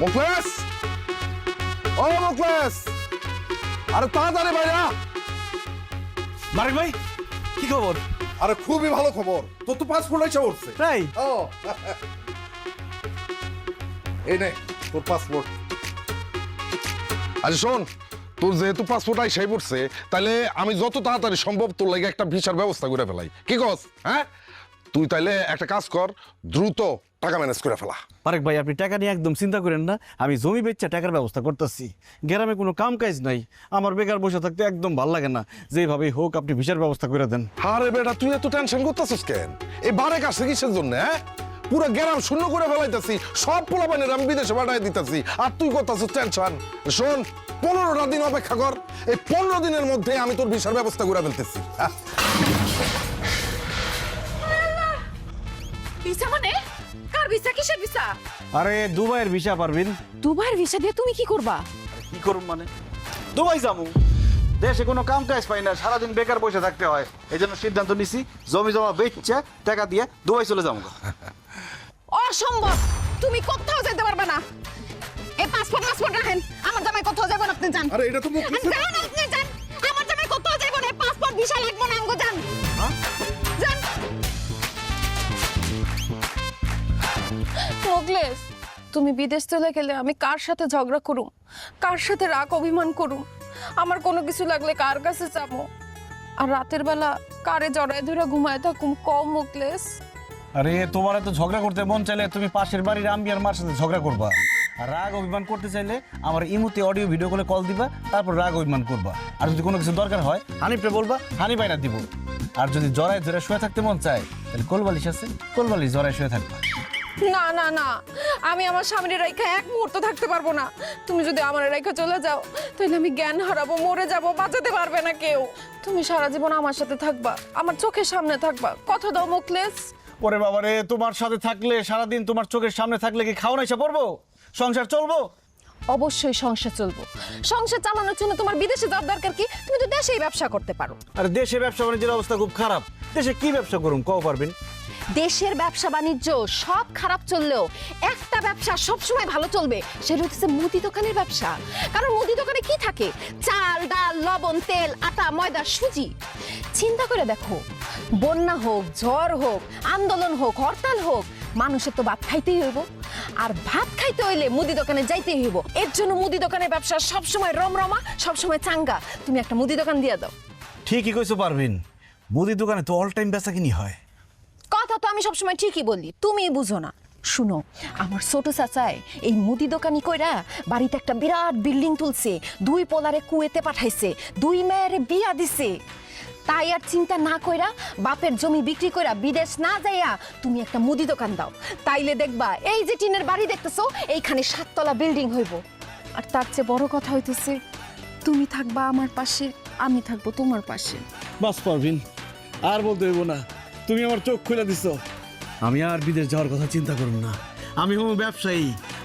মুখলেস, ও মুখলেস, আরে তাড়াতাড়ি ভাইয়া। মারেক ভাই, কি খবর? আরে খুবই ভালো খবর, তোর তো পাসপোর্ট এসে উঠছে। তাই? ও এই নে তোর পাসপোর্ট। আচ্ছা শোন, তোর যেহেতু পাসপোর্ট আইসাই পড়ছে, তাহলে আমি যত তাড়াতাড়ি সম্ভব তোর লাগে একটা ভিসার ব্যবস্থা করে ফেলাই। কি কস? হ্যাঁ, তুই তাইলে একটা কাজ কর, দ্রুত টাকা ম্যানেজ করে ফেলা। মারেক ভাই, আপনি টাকা নিয়ে একদম চিন্তা করেন না, আমি জমি বেচা টাকার ব্যবস্থা করতেছি। গ্রামে কোনো কাম কাজ নাই, আমার বেকার বসে থাকতে একদম ভাল লাগে না। যেভাবেই হোক আপনি ভিসার ব্যবস্থা করে দেন। আরে বেটা, তুই এত টেনশন করতেছিস কেন? এই বারে কাছে কিসের জন্য? হ্যাঁ, পুরো গ্রাম শূন্য করে ফেলাইতেছি, সব পোলাপানের আমি বিদেশে পাঠাই দিতেছি, আর তুই করতেছিস টেনশন। শোন, 15টা দিন অপেক্ষা কর, এই 15 দিনের মধ্যে আমি তোর ভিসার ব্যবস্থা করে ফেলতেছি। ভিসা মানে? কার ভিসা? কিসের ভিসা? আরে দুবাইয়ের ভিসা পারবেন। দুবাইয়ের ভিসা দিয়ে তুমি কি করবা? কি করুন মানে? দুবাই যাবো। দেশে কোনো কাম কাজ পাই না, সারাদিন বেকার বসে থাকতে হয়। এই জন্য সিদ্ধান্ত নিছি, জমি জমা বেচছে টাকা দিয়ে দুবাই চলে যাবো। অসম্ভব, তুমি কোথাও যেতে পারবে না। এই পাসপোর্ট রাখেন, আমার জামাই কোথাও যাবেন আপনি যান। আরে এটা তো মুখলেস। যান আপনি যান, আমার জামাই কোথাও যাবেন না। পাসপোর্ট ভিসা লাগবে না, আমগো যান। যান। মোগলেস, তুমি বিদেশ চলে গেলে আমি কার সাথে ঝগড়া করুম, কার সাথে রাগ অভিমান করুম? আমার কোনো কিছু লাগলে কার কাছে যাবো? আর রাতের বেলা কারে জড়ায় ধরে ঘুমায় থাকুম? কম মোগলেস। আরে তোমার এত ঝগড়া করতে মন চাইলে তুমি পাশের বাড়ির আম্বি আর মার সাথে ঝগড়া করবা। আর রাগ অভিমান করতে চাইলে আমার ইমুতে অডিও ভিডিও করে কল দিবা, তারপর রাগ অভিমান করবা। আর যদি কোনো কিছু দরকার হয় হানিফরে বলবা, হানি বাইনা দিব। আর যদি জড়ায় ধরে শুয়ে থাকতে মন চায়, তাহলে কোলবালিশ আছে, কোলবালিশ জড়ায় শুয়ে থাকবা। না না না, আমি আমার স্বামীর রেখা এক মুহূর্ত থাকতে পারবো না। তুমি যদি আমার রেখা চলে যাও, তাহলে আমি জ্ঞান হারাবো, মরে যাবো, বাঁচাতে পারবে না কেউ। তুমি সারা জীবন আমার সাথে থাকবা, আমার চোখের সামনে থাকবা, কথা দাও মোখলেস। ওরে বাবারে, তোমার সাথে থাকলে, সারাদিন তোমার চোখের সামনে থাকলে কি খাওয়া এসে পড়বো? সংসার চলবো? অবশ্যই সংসার চলবো। সংসার চালানোর জন্য তোমার বিদেশে যাওয়ার দরকার কি? তুমি তো দেশেই ব্যবসা করতে পারো। আর দেশে ব্যবসা বাণিজ্যের অবস্থা খুব খারাপ। দেশে কি ব্যবসা করুন কও পারবেন? দেশের ব্যবসা বাণিজ্য সব খারাপ চললেও একটা ব্যবসা সবসময় ভালো চলবে, সেটা হচ্ছে মুদি দোকানের ব্যবসা। কারণ মুদি দোকানে কি থাকে? চাল, ডাল, লবণ, তেল, আটা, ময়দা, সুজি। চিন্তা করে দেখো, বন্যা হোক, ঝড় হোক, আন্দোলন হোক, হরতাল হোক, মানুষের তো ভাত খাইতেই হইব। আর ভাত খাইতে হইলে মুদি দোকানে যাইতেই হইব। এর জন্য মুদি দোকানের ব্যবসা সবসময় রমরমা, সবসময় চাঙ্গা। তুমি একটা মুদি দোকান দিয়ে দাও। ঠিকই কইছো পারবেন, মুদির দোকানে তো অল টাইম বেচা কিনি হয়। কথা তো আমি সবসময় ঠিকই বলি, তুমি বুঝো না। শুনো, আমার ছোট চাচায় এই মুদি দোকানি কইরা বাড়িতে একটা বিরাট বিল্ডিং তুলছে, 2 পোলারে কুয়েতে পাঠাইছে, 2 মেয়েরে বিয়া দিছে। তাই আর চিন্তা না কইরা বাপের জমি বিক্রি কইরা বিদেশ না যাইয়া তুমি একটা মুদি দোকান দাও। তাইলে দেখবা এই যে টিনের বাড়ি দেখতেছো, এইখানে 7 তলা বিল্ডিং হইব। আর তার চেয়ে বড় কথা হইতেছে, তুমি থাকবা আমার পাশে, আমি থাকবো তোমার পাশে। বাস পারভিন, আর বলতে হইব না, তুমি আমার চোখ খুলে দিছো। আমি আর বিদেশ যাওয়ার কথা চিন্তা করুন না। আমি হবো ব্যবসায়ী,